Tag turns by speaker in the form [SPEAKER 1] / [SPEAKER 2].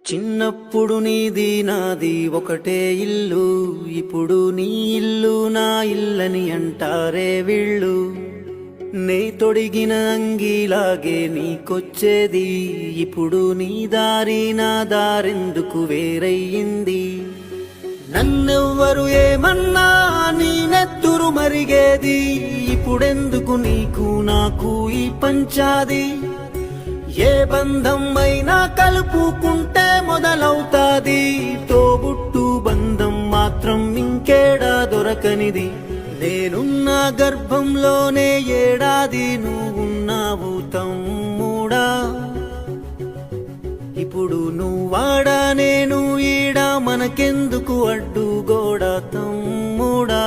[SPEAKER 1] చిన్నప్పుడు నీది నాది ఒకటే ఇల్లు, ఇప్పుడు నీ ఇల్లు నా ఇల్లని అంటారే వీళ్ళు. నే తొడిగిన అంగీలాగే నీకొచ్చేది, ఇప్పుడు నీ దారి నా దారెందుకు వేరయ్యింది. నన్నెవ్వరు ఏమన్నా నీ నెత్తురు మరిగేది, ఇప్పుడెందుకు నీకు నాకు ఈ పంచాది. ఏ బంధం అయినా కలుపుకుంటే మొదలవుతాది, తోబుట్టు బంధం మాత్రం ఇంకేడా దొరకనిది. నేనున్న గర్భంలోనే ఏడాది నువ్వున్నావు తమ్ముడా, ఇప్పుడు నువ్వాడా నేను ఈడా, మనకెందుకు అడ్డుగోడ తమ్ముడా.